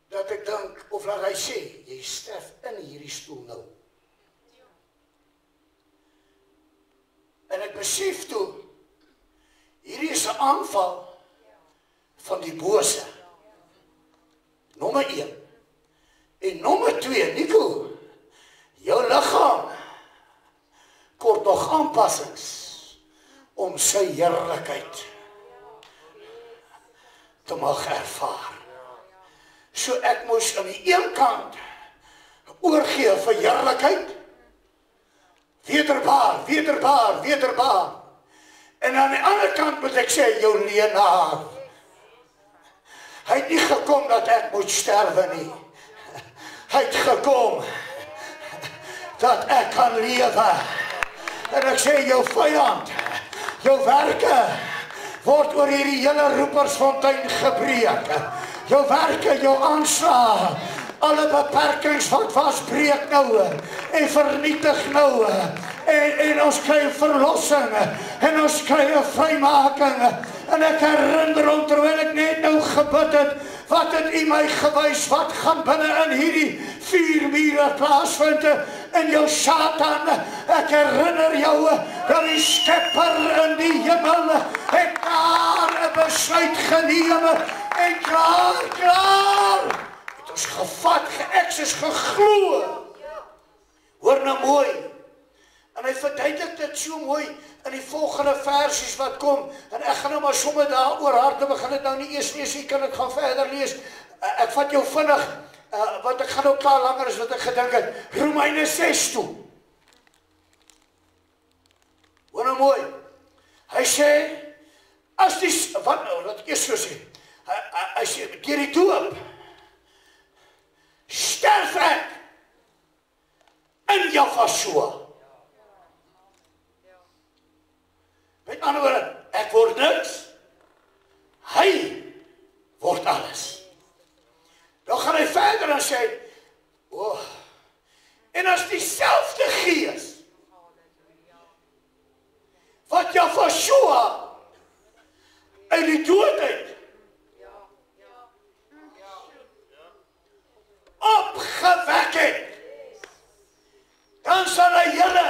Speaker 1: dat ek dink, of laat hy sê, jy sterf in hierdie stoel nou. En ek besef toe, hierdie is 'n aanval van die bose. Nommer 1. En nommer 2, Nico, jou liggaam kort nog aanpassings om sy heerlikheid te mag ervaar. So ek moes aan die een kant oorgee vir heerlikheid, wederbaar. En aan die ander kant moet ek sê, jou leenaar. Hy het nie gekom dat ek moet sterwe nie. Hy het gekom dat ek kan lewe. En ek sê, jou vyand, jou werke, word oor hierdie hele Roepersfontein gebreek. Jou werke, jou aanslae, alle beperkings wat vasbreek nou, en vernietig nou, en ons kry verlossing, en ons kry 'n vrymaking, en ek herinner om, terwyl ek net nou gebid het, wat het U my gewys, wat gaan binne in hierdie 4 mure plaasvind, in jou Satan, ek herinner jou, dat die Skepper in die hemel, het daar 'n besluit geneem, en klaar, het ons gevat, geëxes, geglo. Hoor nou mooi, en hy verduidelik dit so mooi, in die volgende versies wat kom, en ek gaan nou maar sommer daar oor harte begin het nou nie eers lees, hier kan ek gaan verder lees, ek vat jou vinnig, want ek gaan nou klaar langer as wat ek gedink het, Romeine 6 toe. Hoor nou mooi, hy sê, as die, wat nou, laat ek eers so sê, hy sê, deur die doop, sterf ek in Yahshua. Met ander woorde, ek word niks, hy word alles. Dan gaan hy verder en sê, en as dieselfde Gees, wat Yahshua uit die dood uit opgewek het, dan sal hy julle,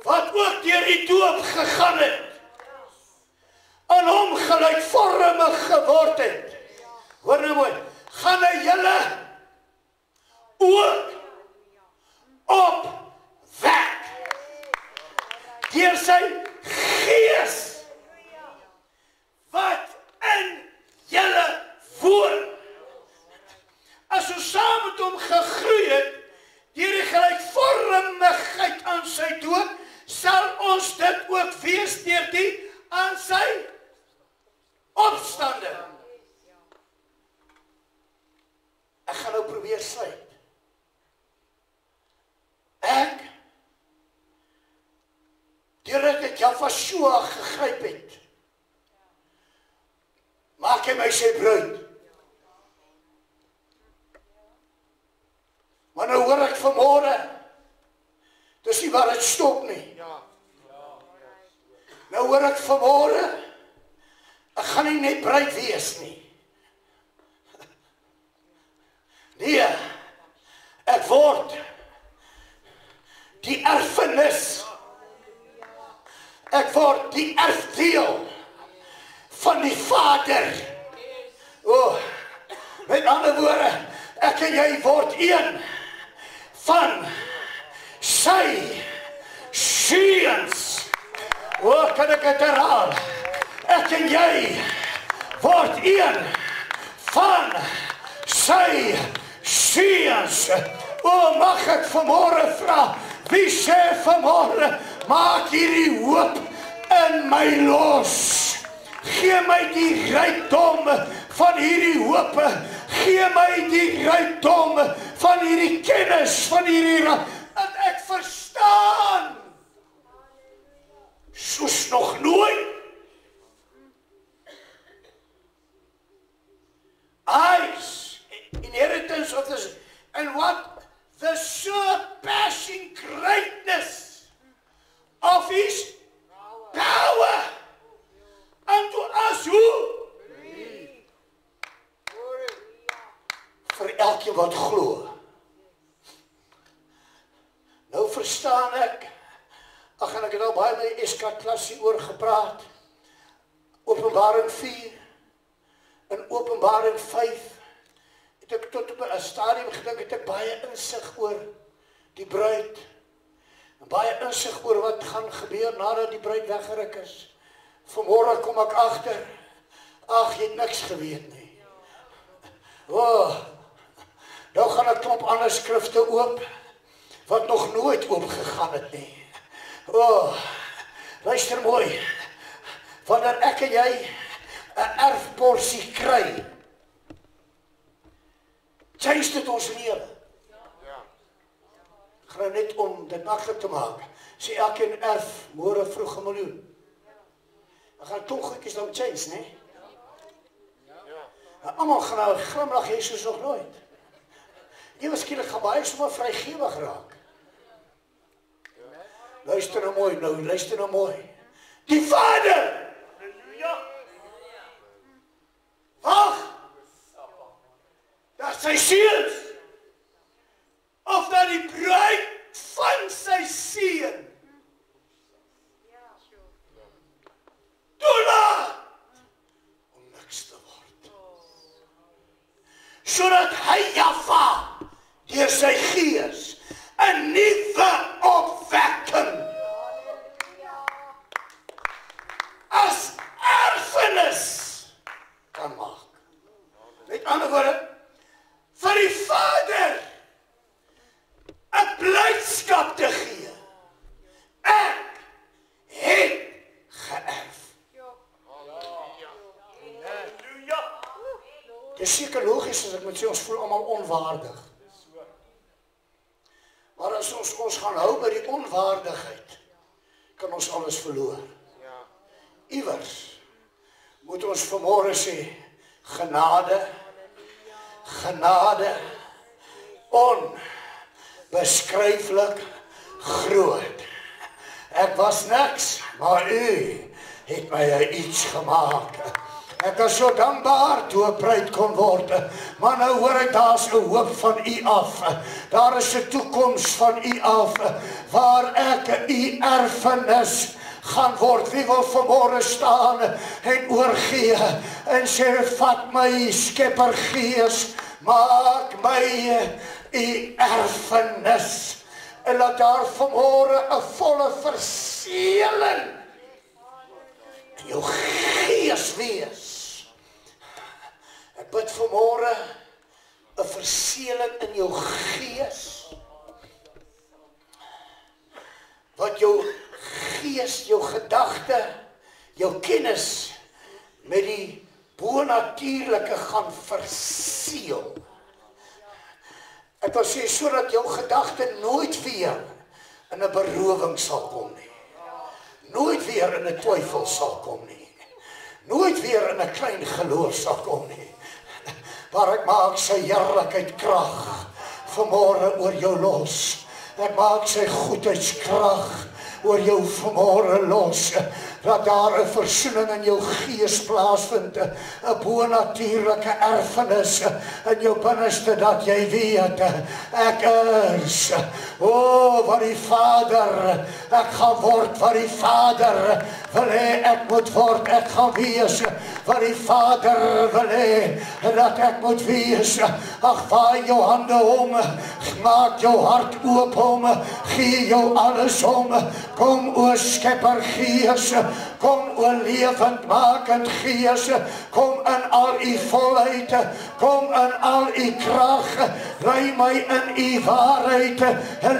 Speaker 1: wat ook deur die doop gegaan het, aan hom gelykvormig geword het. Hoor nou mooi, gaan hy julle ook opwek, deur sy Gees, wat in julle woon. As ons saam met hom gegroei het, deur die gelykvormigheid aan sy dood, sal ons dit ook wees deur die aan sy opstande. Ek gaan nou probeer sluit. Ek, deurdat ek Yahshua gegryp het, maak hy my sy bruid. Maar nou hoor ek vanmôre, dis nie waar het stop nie. Nou hoor ek vanmôre, ek gaan nie net bruid wees nie. Nee, ek word die erfenis, ek word die erfdeel van die Vader. Met ander woorde, ek en jy word een van sy seuns. Kan ek het herhaal? Ek en jy word een van sy seuns. Mag ek vanmôre vra, wie sê vanmôre, Maak hierdie hoop in my los. Gee my die rykdom van hierdie hoop. Gee my die rykdom van hierdie kennis, van hierdie dat ek verstaan. Soos nog nooit. Eyes, inheritance of this, and what the surpassing greatness of his power unto us who? Vir elkeen wat glo. Nou verstaan ek, en ek het al baie met die eskatlasie oor gepraat, Openbaring 4, en Openbaring 5, het ek tot op 'n stadium gedink, het ek baie insig oor die bruid, en baie insig oor wat gaan gebeur nadat die bruid weggeruk is. Vanmôre kom ek agter, ag, jy het niks geweet nie. Nou gaan ek klomp ander skrifte oop, wat nog nooit oopgegaan het nie. Luister mooi, wanneer ek en jy 'n erfporsie kry, change dit ons lewe. Gaan net om dit maklik te maak, sê elkeen erf môre vroeg 1 miljoen. Dan gaan toch goedjies dan change, nee? Almal gaan nou glimlag hê soos nog nooit. Ewe skielik gaan baie sommer vrygewig raak. Luister nou mooi, Die Vader! Wag! Dat sy seuns, of dat die bruid van sy seun toelaat om niks te word. Sodat hy Java deur sy gees 'n nuwe opwekking as erfenis kan maak. Met ander woorde, vir die Vader 'n blydskap te gee. Ek het geërf. Dit is seker logies as ek moet sê, ons voel almal onwaardig. Maar as ons gaan hou by die onwaardigheid, kan ons alles verloor. Iewers moet ons vanmôre sê, genade, onbeskryflik groot. Ek was niks, maar u het my iets gemaak. Ek is so dankbaar toe 'n bruid kon word, maar nou hoor ek daar's 'n hoop van u af. Daar is 'n toekoms van u af, waar ek u erfenis gaan word. Wie wil vanmôre staan en oorgee en sê, vat my Skeppergees, maak my u erfenis, en laat daar vanmôre 'n volle verseëling in jou gees wees. Ek bid vanmôre 'n verseëling in jou gees, wat jou gees, jou gedagte, jou kennis met die bonatuurlike gaan verseël. Ek wil sê, sodat jou gedagte nooit weer in 'n berowing sal kom nie. Nooit weer in 'n twyfel sal kom nie. Nooit weer in 'n klein geloof sal kom nie. Maar ek maak sy heerlikheid krag vanmôre oor jou los. Ek maak sy goedheidskrag oor jou vanmôre los. Dat daar 'n versoening in jou gees plaasvind, 'n bonatuurlike erfenis in jou binneste, dat jy weet, ek is, wat die Vader, ek gaan word wat die Vader wil hê ek moet word, ek gaan wees wat die Vader wil hê dat ek moet wees. Ag, vaai jou hande om, maak jou hart oop om, gee jou alles om, kom o Skeppergees, Kom o lewendmakend Gees, kom in al u volheid, kom in al u krag, lei my in u waarheid,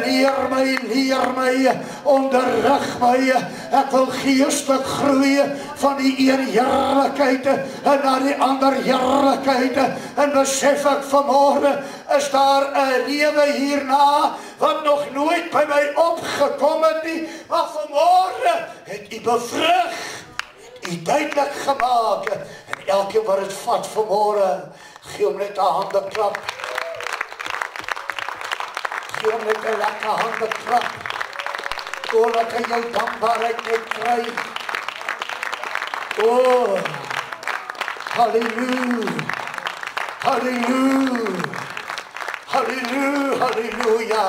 Speaker 1: leer my, onderrig my, ek wil geestelik groei van die een heerlikheid na die ander heerlikheid, en besef ek vanmorgen, is daar 'n lewe hierna, wat nog nooit by my opgekom het nie, maar vanmorgen het u bevrug, het u duidelik gemaak, en elkeen wat het vat vanmorgen, gee hom net 'n handeklap, gee hom net 'n lekker handeklap, totdat hy jou dankbaarheid net kry. Oh, halleluja, halleluja, halleluja, halleluja.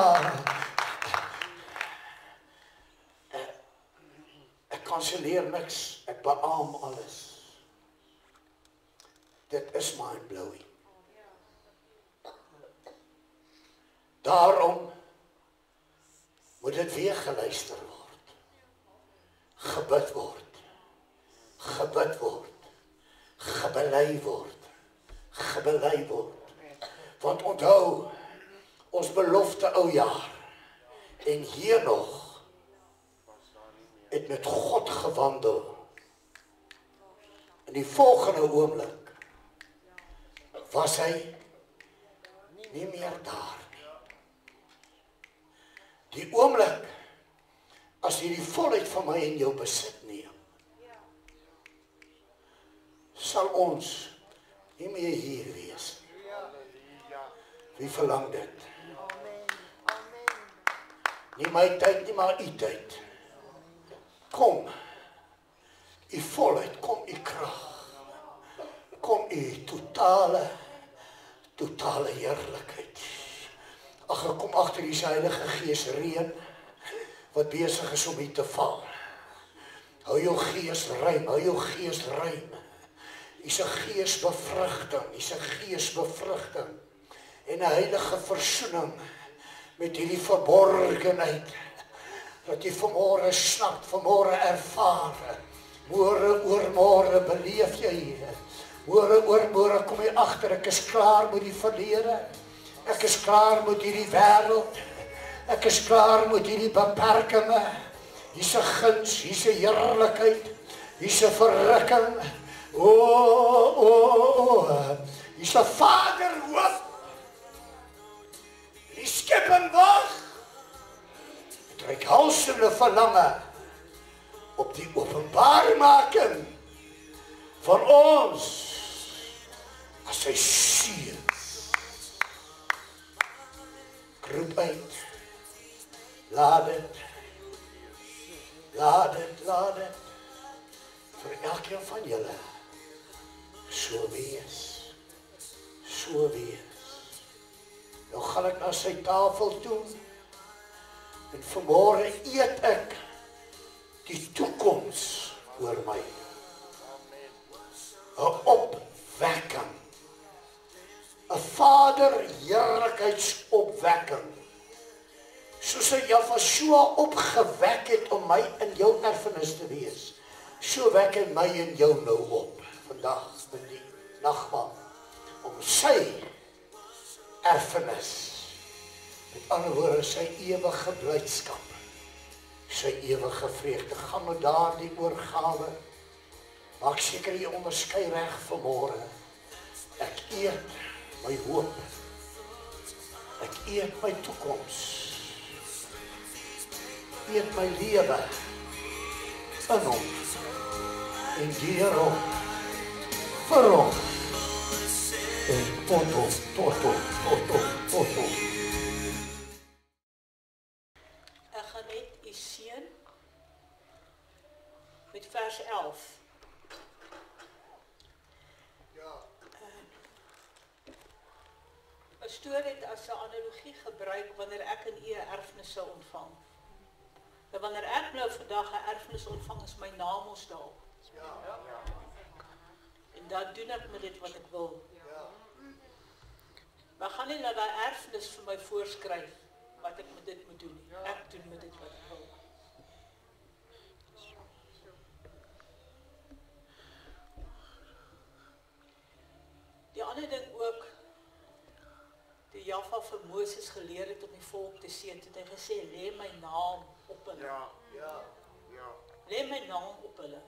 Speaker 1: Ek kanselleer niks, ek beaam alles. Dit is mind-blowing. Daarom moet dit weer geluister word, gebid word, gebid word, gebelei word, gebelei word. Want onthou, ons belofte ou jaar, en hier nog, het met God gewandel. In die volgende oomblik, was hy nie meer daar nie. Die oomblik, as jy die volheid van my in jou besit neem, sal ons nie meer hier wees. Wie verlang dit? Nie my tyd nie, maar u tyd. Kom, u volheid, kom u krag, kom u totale heerlikheid. Ag, ek kom agter die Heilige Gees reën, wat besig is om u te val. Hou jou gees ruim, hou jou gees ruim. Is 'n geesbevrugting, is 'n geesbevrugting en 'n heilige versoening met hierdie verborgenheid, dat jy vanmôre snap, vanmôre ervaar, môre oor môre beleef jy, môre oor môre kom jy agter, ek is klaar met die verlede, ek is klaar met hierdie wêreld, ek is klaar met hierdie beperkings, hier's 'n guns, hier's 'n heerlikheid, hier's 'n verrukking, hier's 'n Vader hoop, die skepping wag, het reikhalsende verlange op die openbaarmaking van ons as sy seuns. Roep uit, laat dit, vir elkeen van julle, so wees, so wees. Nou gaan ek na sy tafel toe, en vanmôre eet ek die toekoms oor my. 'n Opwekking. 'n Vader heerlikheidsopwekking. Soos hy Yahshua opgewek het om my in jou erfenis te wees, so wek hy my en jou nou op, vandag in die nagmaal, om sy erfenis, met ander woorde, sy ewige blydskap, sy ewige vreugde, gaan met daardie oorgawe, maak seker jy onderskei reg vanmôre, ek eet my hoop, ek eet my toekoms, eet my lewe, in hom, en deur hom, vir hom, en tot hom.
Speaker 2: Ek gaan net u seën met vers 11.
Speaker 1: Ja.
Speaker 2: 'n Storie het as 'n analogie gebruik wanneer ek en u 'n erfenis sou ontvang. En wanneer ek nou vandag 'n erfenis ontvang, is my naam ons daar.
Speaker 1: Ja.
Speaker 2: En dan doen ek met dit wat ek wil.
Speaker 1: Ja.
Speaker 2: Maar gaan nie dat daai erfenis vir my voorskryf wat ek met dit moet doen nie. Ek doen met dit wat ek wil. Jaffa vir Moses geleer het om die volk te seën, het hy gesê, lê my naam op hulle. Lê my naam op hulle.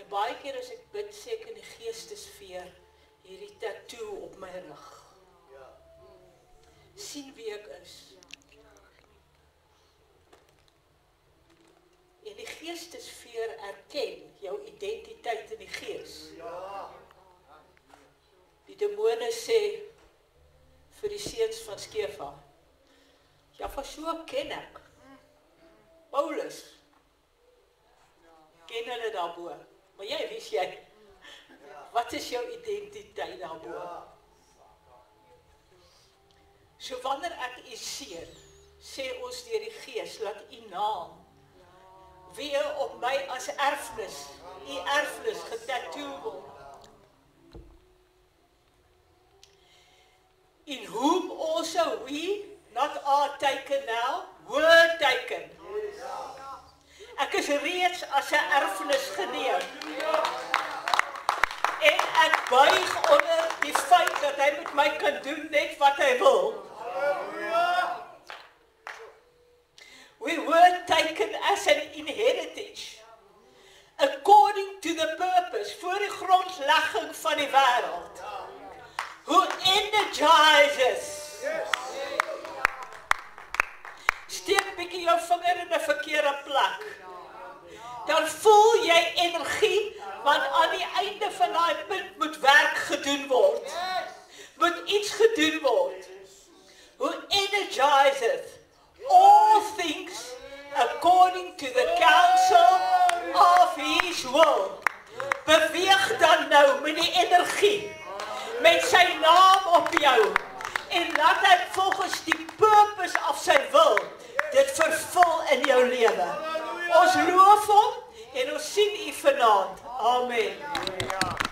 Speaker 2: En baie keer as ek bid, sê ek in die geestesfeer, hierdie tattoo op my rug. Sien wie ek is. En die geestesfeer erken jou identiteit in die gees. Die demone sê vir die seuns van Skefa, Jaffa, so ken ek. Paulus, ken hulle daarbo. Maar jy, wie is jy? Wat is jou identiteit daarbo? So wanneer ek u seën, sê ons deur die gees, laat u naam weer op my as erfenis, u erfenis getattoo word. In whom also we, not are taken now, were taken. Ek is reeds as 'n erfenis geneem. En ek buig onder die feit dat hy met my kan doen net wat hy wil. We were taken as an inheritance, according to the purpose, voor die grondlegging van die wêreld. Who energizes. Steek bietjie jou vinger in 'n verkeerde plek. Dan voel jy energie, want aan die einde van daai punt moet werk gedoen word. Moet iets gedoen word. Who energizes all things according to the counsel of his will. Beweeg dan nou met die energie, met sy naam op jou, en laat hy volgens die purpose of sy wil, dit vervul in jou lewe. Ons loof hom, en ons sien u vanaand. Amen.